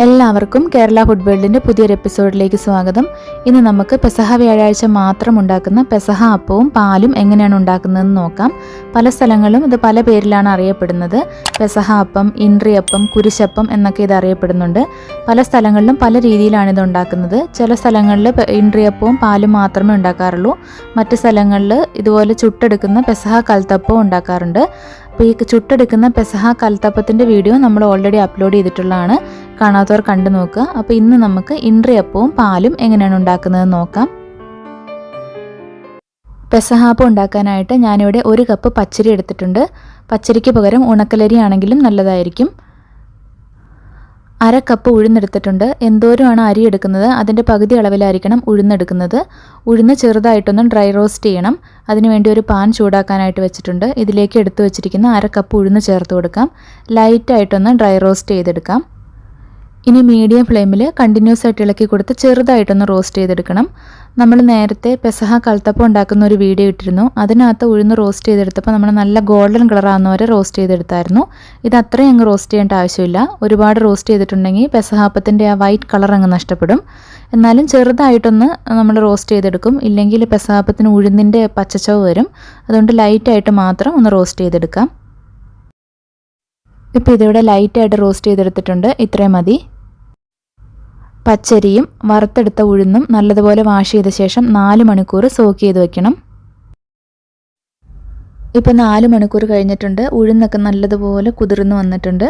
എല്ലാവർക്കും കേരള ഫുഡ്വേൾഡിൻ്റെ പുതിയൊരു എപ്പിസോഡിലേക്ക് സ്വാഗതം. ഇന്ന് നമുക്ക് പെസഹ വ്യാഴാഴ്ച മാത്രം ഉണ്ടാക്കുന്ന പെസഹ അപ്പവും പാലും എങ്ങനെയാണ് ഉണ്ടാക്കുന്നതെന്ന് നോക്കാം. പല സ്ഥലങ്ങളിലും ഇത് പല പേരിലാണ് അറിയപ്പെടുന്നത്. പെസഹ അപ്പം, ഇൻറി അപ്പം, കുരിശപ്പം എന്നൊക്കെ ഇത് അറിയപ്പെടുന്നുണ്ട്. പല സ്ഥലങ്ങളിലും പല രീതിയിലാണ് ഇത് ഉണ്ടാക്കുന്നത്. ചില സ്ഥലങ്ങളിൽ ഇൻറി അപ്പവും പാലും മാത്രമേ ഉണ്ടാക്കാറുള്ളൂ. മറ്റ് സ്ഥലങ്ങളിൽ ഇതുപോലെ ചുട്ടെടുക്കുന്ന പെസഹ കൽത്തപ്പവും ഉണ്ടാക്കാറുണ്ട്. അപ്പോൾ ഈ ചുട്ടെടുക്കുന്ന പെസഹ കൽത്തപ്പത്തിൻ്റെ വീഡിയോ നമ്മൾ ഓൾറെഡി അപ്ലോഡ് ചെയ്തിട്ടുള്ളതാണ്. കാണാത്തവർ കണ്ടു നോക്കുക. അപ്പോൾ ഇന്ന് നമുക്ക് ഇൻറി അപ്പവും പാലും എങ്ങനെയാണ് ഉണ്ടാക്കുന്നതെന്ന് നോക്കാം. പെസഹ അപ്പം ഉണ്ടാക്കാനായിട്ട് ഞാനിവിടെ 1 കപ്പ് പച്ചരി എടുത്തിട്ടുണ്ട്. പച്ചരിക്ക് പകരം ഉണക്കലരി ആണെങ്കിലും നല്ലതായിരിക്കും. 1/2 കപ്പ് ഉഴുന്നെടുത്തിട്ടുണ്ട്. എന്തോരമാണ് അരി എടുക്കുന്നത് അതിൻ്റെ പകുതി അളവിലായിരിക്കണം ഉഴുന്നെടുക്കുന്നത്. ഉഴുന്ന് ചെറുതായിട്ടൊന്ന് ഡ്രൈ റോസ്റ്റ് ചെയ്യണം. അതിനുവേണ്ടി ഒരു പാൻ ചൂടാക്കാനായിട്ട് വെച്ചിട്ടുണ്ട്. ഇതിലേക്ക് എടുത്തു വെച്ചിരിക്കുന്ന 1/2 കപ്പ് ഉഴുന്ന് ചേർത്ത് കൊടുക്കാം. ലൈറ്റായിട്ടൊന്ന് ഡ്രൈ റോസ്റ്റ് ചെയ്തെടുക്കാം. ഇനി മീഡിയം ഫ്ലെയിമിൽ കണ്ടിന്യൂസ് ആയിട്ട് ഇളക്കി കൊടുത്ത് ചെറുതായിട്ടൊന്ന് റോസ്റ്റ് ചെയ്തെടുക്കണം. നമ്മൾ നേരത്തെ പെസഹ കൽത്തപ്പം ഉണ്ടാക്കുന്ന ഒരു വീഡിയോ ഇട്ടിരുന്നു. അതിനകത്ത് ഉഴുന്ന് റോസ്റ്റ് ചെയ്തെടുത്തപ്പോൾ നമ്മൾ നല്ല ഗോൾഡൻ കളറാകുന്ന വരെ റോസ്റ്റ് ചെയ്തെടുത്തായിരുന്നു. ഇത് അത്രയും അങ്ങ് റോസ്റ്റ് ചെയ്യേണ്ട ആവശ്യമില്ല. ഒരുപാട് റോസ്റ്റ് ചെയ്തിട്ടുണ്ടെങ്കിൽ പെസഹ അപ്പത്തിൻ്റെ ആ വൈറ്റ് കളർ അങ്ങ് നഷ്ടപ്പെടും. എന്നാലും ചെറുതായിട്ടൊന്ന് നമ്മൾ റോസ്റ്റ് ചെയ്തെടുക്കും. ഇല്ലെങ്കിൽ പെസഹ അപ്പത്തിന് ഉഴുന്നിൻ്റെ പച്ചച്ചവ് വരും. അതുകൊണ്ട് ലൈറ്റായിട്ട് മാത്രം ഒന്ന് റോസ്റ്റ് ചെയ്തെടുക്കാം. ഇപ്പോൾ ഇതിവിടെ ലൈറ്റായിട്ട് റോസ്റ്റ് ചെയ്തെടുത്തിട്ടുണ്ട്. ഇത്രയും മതി. പച്ചരിയും വറുത്തെടുത്ത ഉഴുന്നും നല്ലതുപോലെ വാഷ് ചെയ്ത ശേഷം 4 മണിക്കൂർ സോക്ക് ചെയ്ത് വെക്കണം. ഇപ്പോൾ 4 മണിക്കൂർ കഴിഞ്ഞിട്ടുണ്ട്. ഉഴുന്നൊക്കെ നല്ലതുപോലെ കുതിർന്ന് വന്നിട്ടുണ്ട്.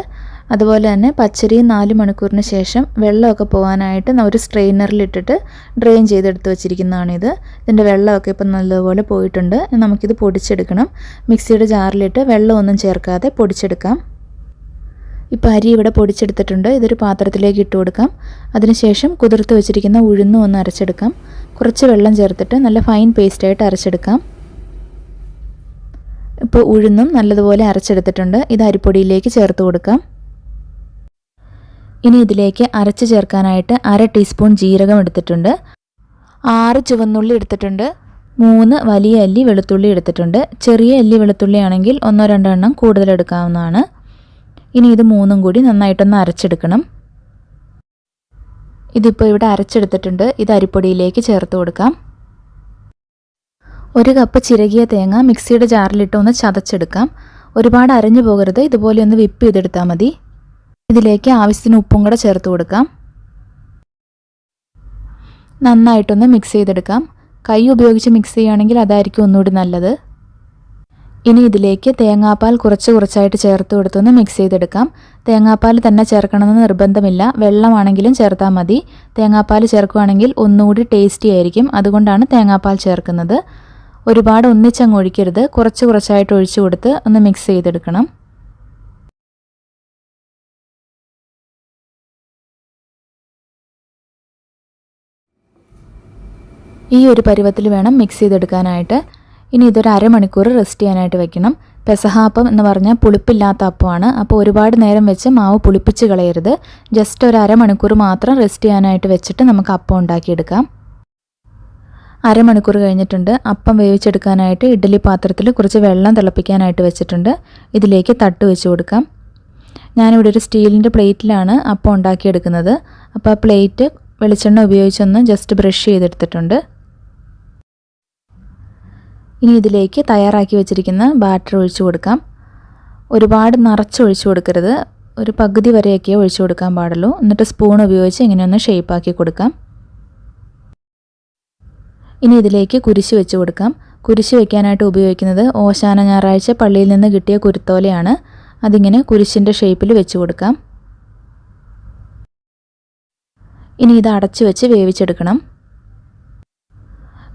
അതുപോലെ തന്നെ പച്ചരിയും 4 മണിക്കൂറിന് ശേഷം വെള്ളമൊക്കെ പോകാനായിട്ട് ഒരു സ്ട്രെയിനറിലിട്ടിട്ട് ഡ്രെയിൻ ചെയ്തെടുത്ത് വെച്ചിരിക്കുന്നതാണിത്. ഇതിൻ്റെ വെള്ളമൊക്കെ ഇപ്പം നല്ലതുപോലെ പോയിട്ടുണ്ട്. നമുക്കിത് പൊടിച്ചെടുക്കണം. മിക്സിയുടെ ജാറിലിട്ട് വെള്ളമൊന്നും ചേർക്കാതെ പൊടിച്ചെടുക്കാം. ഇപ്പോൾ അരി ഇവിടെ പൊടിച്ചെടുത്തിട്ടുണ്ട്. ഇതൊരു പാത്രത്തിലേക്ക് ഇട്ട് കൊടുക്കാം. അതിനുശേഷം കുതിർത്ത് വെച്ചിരിക്കുന്ന ഉഴുന്നും ഒന്ന് അരച്ചെടുക്കാം. കുറച്ച് വെള്ളം ചേർത്തിട്ട് നല്ല ഫൈൻ പേസ്റ്റായിട്ട് അരച്ചെടുക്കാം. ഇപ്പോൾ ഉഴുന്നും നല്ലതുപോലെ അരച്ചെടുത്തിട്ടുണ്ട്. ഇത് അരിപ്പൊടിയിലേക്ക് ചേർത്ത് കൊടുക്കാം. ഇനി ഇതിലേക്ക് അരച്ച് ചേർക്കാനായിട്ട് 1/2 ടീസ്പൂൺ ജീരകം എടുത്തിട്ടുണ്ട്. 6 ചുവന്നുള്ളി എടുത്തിട്ടുണ്ട്. 3 വലിയ അല്ലി വെളുത്തുള്ളി എടുത്തിട്ടുണ്ട്. ചെറിയ അല്ലി വെളുത്തുള്ളി ആണെങ്കിൽ 1-2 എണ്ണം കൂടുതൽ എടുക്കാവുന്നതാണ്. ഇനി ഇത് 3ഉം കൂടി നന്നായിട്ടൊന്ന് അരച്ചെടുക്കണം. ഇതിപ്പോൾ ഇവിടെ അരച്ചെടുത്തിട്ടുണ്ട്. ഇത് അരിപ്പൊടിയിലേക്ക് ചേർത്ത് കൊടുക്കാം. 1 കപ്പ് ചിരകിയ തേങ്ങ മിക്സിയുടെ ജാറിലിട്ട് ഒന്ന് ചതച്ചെടുക്കാം. ഒരുപാട് അരഞ്ഞു പോകരുത്. ഇതുപോലെ ഒന്ന് വിപ്പ് ചെയ്തെടുത്താൽ മതി. ഇതിലേക്ക് ആവശ്യത്തിന് ഉപ്പും കൂടെ ചേർത്ത് കൊടുക്കാം. നന്നായിട്ടൊന്ന് മിക്സ് ചെയ്തെടുക്കാം. കൈ ഉപയോഗിച്ച് മിക്സ് ചെയ്യുകയാണെങ്കിൽ അതായിരിക്കും ഒന്നുകൂടി നല്ലത്. ഇനി ഇതിലേക്ക് തേങ്ങാപ്പാൽ കുറച്ചായിട്ട് ചേർത്ത് കൊടുത്തൊന്ന് മിക്സ് ചെയ്തെടുക്കാം. തേങ്ങാപ്പാൽ തന്നെ ചേർക്കണമെന്ന് നിർബന്ധമില്ല. വെള്ളമാണെങ്കിലും ചേർത്താൽ മതി. തേങ്ങാപ്പാൽ ചേർക്കുകയാണെങ്കിൽ ഒന്നുകൂടി ടേസ്റ്റി ആയിരിക്കും. അതുകൊണ്ടാണ് തേങ്ങാപ്പാൽ ചേർക്കുന്നത്. ഒരുപാട് ഒന്നിച്ചങ്ങ് ഒഴിക്കരുത്. കുറച്ചായിട്ട് ഒഴിച്ചു കൊടുത്ത് ഒന്ന് മിക്സ് ചെയ്തെടുക്കണം. ഈ ഒരു പരുവത്തിൽ വേണം മിക്സ് ചെയ്തെടുക്കാനായിട്ട്. ഇനി ഇതൊരു 1/2 മണിക്കൂർ റെസ്റ്റ് ചെയ്യാനായിട്ട് വെക്കണം. പെസഹ അപ്പം എന്ന് പറഞ്ഞാൽ പുളിപ്പില്ലാത്ത അപ്പമാണ്. അപ്പോൾ ഒരുപാട് നേരം വെച്ച് മാവ് പുളിപ്പിച്ച് കളയരുത്. ജസ്റ്റ് ഒരു 1/2 മണിക്കൂർ മാത്രം റെസ്റ്റ് ചെയ്യാനായിട്ട് വെച്ചിട്ട് നമുക്ക് അപ്പം ഉണ്ടാക്കിയെടുക്കാം. 1/2 മണിക്കൂർ കഴിഞ്ഞിട്ടുണ്ട്. അപ്പം വേവിച്ചെടുക്കാനായിട്ട് ഇഡ്ഡലി പാത്രത്തിൽ കുറച്ച് വെള്ളം തിളപ്പിക്കാനായിട്ട് വെച്ചിട്ടുണ്ട്. ഇതിലേക്ക് തട്ട് വെച്ച് കൊടുക്കാം. ഞാനിവിടെ ഒരു സ്റ്റീലിൻ്റെ പ്ലേറ്റിലാണ് അപ്പം ഉണ്ടാക്കിയെടുക്കുന്നത്. അപ്പോൾ ആ പ്ലേറ്റ് വെളിച്ചെണ്ണ ഉപയോഗിച്ചൊന്ന് ജസ്റ്റ് ബ്രഷ് ചെയ്തെടുത്തിട്ടുണ്ട്. ഇനി ഇതിലേക്ക് തയ്യാറാക്കി വെച്ചിരിക്കുന്ന ബാറ്റർ ഒഴിച്ചു കൊടുക്കാം. ഒരുപാട് നിറച്ച് ഒഴിച്ചു കൊടുക്കരുത്. ഒരു പകുതി വരെയൊക്കെ ഒഴിച്ചു കൊടുക്കാൻ പാടുള്ളൂ. എന്നിട്ട് സ്പൂൺ ഉപയോഗിച്ച് ഇങ്ങനെയൊന്ന് ഷേപ്പാക്കി കൊടുക്കാം. ഇനി ഇതിലേക്ക് കുരിശ് വെച്ച് കൊടുക്കാം. കുരിശ് വെക്കാനായിട്ട് ഉപയോഗിക്കുന്നത് ഓശാന ഞായറാഴ്ച പള്ളിയിൽ നിന്ന് കിട്ടിയ കുരുത്തോലയാണ്. അതിങ്ങനെ കുരിശിൻ്റെ ഷേപ്പിൽ വെച്ച് കൊടുക്കാം. ഇനി ഇത് അടച്ചു വെച്ച് വേവിച്ചെടുക്കണം.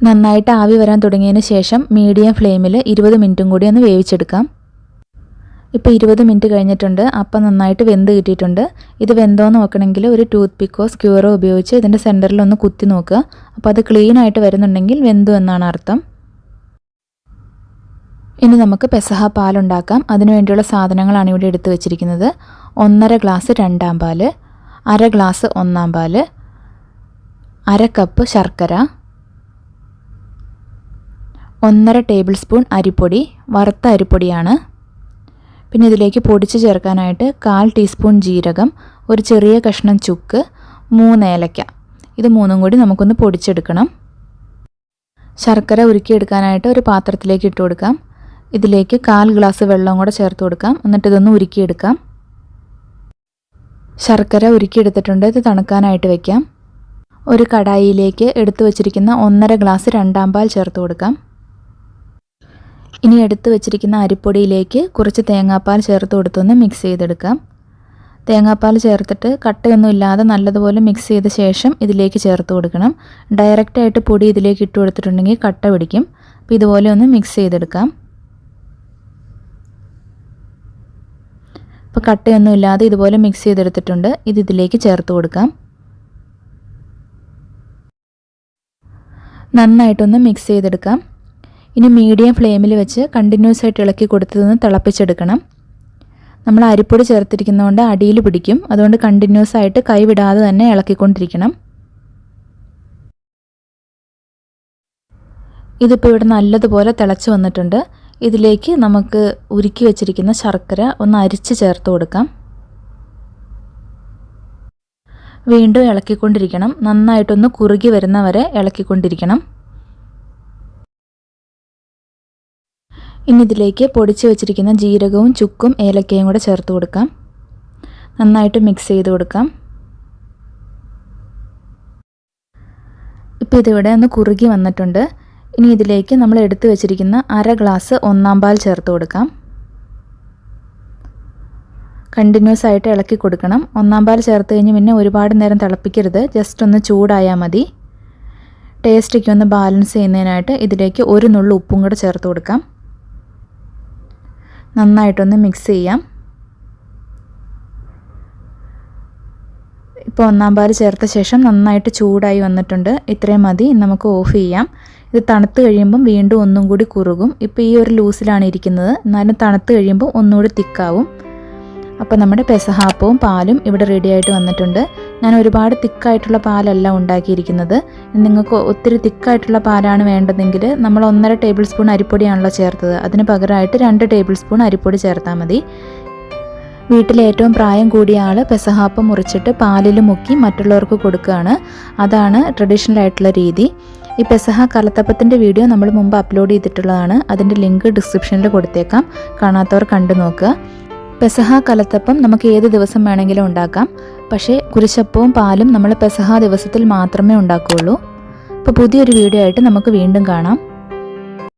നന്നായിട്ട് ആവി വരാൻ തുടങ്ങിയതിന് ശേഷം മീഡിയം ഫ്ലെയിമിൽ 20 മിനിറ്റും കൂടി ഒന്ന് വേവിച്ചെടുക്കാം. ഇപ്പോൾ 20 മിനിറ്റ് കഴിഞ്ഞിട്ടുണ്ട്. അപ്പം നന്നായിട്ട് വെന്ത് കിട്ടിയിട്ടുണ്ട്. ഇത് വെന്തോന്ന് നോക്കണമെങ്കിൽ ഒരു ടൂത്ത് പിക്കോ സ്ക്യൂറോ ഉപയോഗിച്ച് ഇതിൻ്റെ സെൻറ്ററിൽ ഒന്ന് കുത്തി നോക്കുക. അപ്പോൾ അത് ക്ലീൻ ആയിട്ട് വരുന്നുണ്ടെങ്കിൽ വെന്തു എന്നാണ് അർത്ഥം. ഇനി നമുക്ക് പെസഹ പാലുണ്ടാക്കാം. അതിനുവേണ്ടിയുള്ള സാധനങ്ങളാണ് ഇവിടെ എടുത്ത് വെച്ചിരിക്കുന്നത്. 1/2 ഗ്ലാസ് 2ആം പാല്, 1/2 ഗ്ലാസ് 1ആം പാല്, 1/2 കപ്പ് ശർക്കര, 1/2 ടേബിൾ സ്പൂൺ അരിപ്പൊടി, വറുത്ത അരിപ്പൊടിയാണ്. പിന്നെ ഇതിലേക്ക് പൊടിച്ച് ചേർക്കാനായിട്ട് 1/4 ടീസ്പൂൺ ജീരകം, ഒരു ചെറിയ കഷ്ണം ചുക്ക്, 3 ഏലക്ക. ഇത് മൂന്നും കൂടി നമുക്കൊന്ന് പൊടിച്ചെടുക്കണം. ശർക്കര ഉരുക്കിയെടുക്കാനായിട്ട് ഒരു പാത്രത്തിലേക്ക് ഇട്ട് കൊടുക്കാം. ഇതിലേക്ക് 1/4 ഗ്ലാസ് വെള്ളം കൂടെ ചേർത്ത് കൊടുക്കാം. എന്നിട്ട് ഇതൊന്ന് ഉരുക്കിയെടുക്കാം. ശർക്കര ഉരുക്കിയെടുത്തിട്ടുണ്ട്. ഇത് തണുക്കാനായിട്ട് വയ്ക്കാം. ഒരു കടായിയിലേക്ക് എടുത്തു വച്ചിരിക്കുന്ന 1/2 ഗ്ലാസ് രണ്ടാം പാൽ ചേർത്ത് കൊടുക്കാം. ഇനി എടുത്തു വച്ചിരിക്കുന്ന അരിപ്പൊടിയിലേക്ക് കുറച്ച് തേങ്ങാപ്പാൽ ചേർത്ത് കൊടുത്തൊന്ന് മിക്സ് ചെയ്തെടുക്കാം. തേങ്ങാപ്പാൽ ചേർത്തിട്ട് കട്ടയൊന്നും ഇല്ലാതെ നല്ലതുപോലെ മിക്സ് ചെയ്ത ശേഷം ഇതിലേക്ക് ചേർത്ത് കൊടുക്കണം. ഡയറക്റ്റായിട്ട് പൊടി ഇതിലേക്ക് ഇട്ട് കൊടുത്തിട്ടുണ്ടെങ്കിൽ കട്ട പിടിക്കും. അപ്പോൾ ഇതുപോലെ ഒന്ന് മിക്സ് ചെയ്തെടുക്കാം. അപ്പോൾ കട്ടയൊന്നും ഇല്ലാതെ ഇതുപോലെ മിക്സ് ചെയ്തെടുത്തിട്ടുണ്ട്. ഇത് ഇതിലേക്ക് ചേർത്ത് കൊടുക്കാം. നന്നായിട്ടൊന്ന് മിക്സ് ചെയ്തെടുക്കാം. ഇനി മീഡിയം ഫ്ലെയിമിൽ വെച്ച് കണ്ടിന്യൂസ് ആയിട്ട് ഇളക്കി കൊടുത്തതൊന്ന് തിളപ്പിച്ചെടുക്കണം. നമ്മൾ അരിപ്പൊടി ചേർത്തിരിക്കുന്നതുകൊണ്ട് അടിയിൽ പിടിക്കും. അതുകൊണ്ട് കണ്ടിന്യൂസ് ആയിട്ട് കൈവിടാതെ തന്നെ ഇളക്കിക്കൊണ്ടിരിക്കണം. ഇതിപ്പോൾ ഇവിടെ നല്ലതുപോലെ തിളച്ച് വന്നിട്ടുണ്ട്. ഇതിലേക്ക് നമുക്ക് ഉരുക്കി വെച്ചിരിക്കുന്ന ശർക്കര ഒന്ന് അരിച്ച് ചേർത്ത് കൊടുക്കാം. വീണ്ടും ഇളക്കിക്കൊണ്ടിരിക്കണം. നന്നായിട്ടൊന്ന് കുറുകി വരുന്ന വരെ ഇളക്കിക്കൊണ്ടിരിക്കണം. ഇനി ഇതിലേക്ക് പൊടിച്ച് വെച്ചിരിക്കുന്ന ജീരകവും ചുക്കും ഏലക്കയും കൂടെ ചേർത്ത് കൊടുക്കാം. നന്നായിട്ട് മിക്സ് ചെയ്ത് കൊടുക്കാം. ഇപ്പോൾ ഇതിവിടെ ഒന്ന് കുറുകി വന്നിട്ടുണ്ട്. ഇനി ഇതിലേക്ക് നമ്മൾ എടുത്തു വെച്ചിരിക്കുന്ന 1/2 ഗ്ലാസ് ഒന്നാം പാൽ ചേർത്ത് കൊടുക്കാം. കണ്ടിന്യൂസ് ആയിട്ട് ഇളക്കി കൊടുക്കണം. ഒന്നാം പാൽ ചേർത്ത് കഴിഞ്ഞ് പിന്നെ ഒരുപാട് നേരം തിളപ്പിക്കരുത്. ജസ്റ്റ് ഒന്ന് ചൂടായാൽ മതി. ടേസ്റ്റൊക്കെ ഒന്ന് ബാലൻസ് ചെയ്യുന്നതിനായിട്ട് ഇതിലേക്ക് ഒരു നുള്ളു ഉപ്പും കൂടെ ചേർത്ത് കൊടുക്കാം. നന്നായിട്ടൊന്ന് മിക്സ് ചെയ്യാം. ഇപ്പോൾ ഒന്നാം പാൽ ചേർത്ത ശേഷം നന്നായിട്ട് ചൂടായി വന്നിട്ടുണ്ട്. ഇത്രയും മതി. നമുക്ക് ഓഫ് ചെയ്യാം. ഇത് തണുത്ത് കഴിയുമ്പം വീണ്ടും ഒന്നും കൂടി കുറുകും. ഇപ്പോൾ ഈ ഒരു ലൂസിലാണ് ഇരിക്കുന്നത്. എന്നാലും തണുത്ത് കഴിയുമ്പോൾ ഒന്നുകൂടി തിക്കാവും. അപ്പോൾ നമ്മുടെ പെസഹ അപ്പവും പാലും ഇവിടെ റെഡി ആയിട്ട് വന്നിട്ടുണ്ട്. ഞാൻ ഒരുപാട് തിക്കായിട്ടുള്ള പാലല്ല ഉണ്ടാക്കിയിരിക്കുന്നത്. നിങ്ങൾക്ക് ഒത്തിരി തിക്കായിട്ടുള്ള പാലാണ് വേണ്ടതെങ്കിൽ നമ്മൾ 1.5 ടേബിൾ സ്പൂൺ അരിപ്പൊടിയാണല്ലോ ചേർത്തത്. അതിന് പകരമായിട്ട് 2 ടേബിൾ സ്പൂൺ അരിപ്പൊടി ചേർത്താൽ മതി. വീട്ടിലെ ഏറ്റവും പ്രായം കൂടിയ ആൾ പെസഹ അപ്പം മുറിച്ചിട്ട് പാലിൽ മുക്കി മറ്റുള്ളവർക്ക് കൊടുക്കുകയാണ്. അതാണ് ട്രഡീഷണൽ ആയിട്ടുള്ള രീതി. ഈ പെസഹ കലത്തപ്പത്തിൻ്റെ വീഡിയോ നമ്മൾ മുമ്പ് അപ്ലോഡ് ചെയ്തിട്ടുള്ളതാണ്. അതിൻ്റെ ലിങ്ക് ഡിസ്ക്രിപ്ഷനിൽ കൊടുത്തേക്കാം. കാണാത്തവർ കണ്ടു നോക്കുക. പെസഹ കലത്തപ്പം നമുക്ക് ഏത് ദിവസം വേണമെങ്കിലും ഉണ്ടാക്കാം. പക്ഷേ കുരിശപ്പവും പാലും നമ്മൾ പെസഹ ദിവസത്തിൽ മാത്രമേ ഉണ്ടാക്കുകയുള്ളൂ. അപ്പോൾ പുതിയൊരു വീഡിയോ ആയിട്ട് നമുക്ക് വീണ്ടും കാണാം.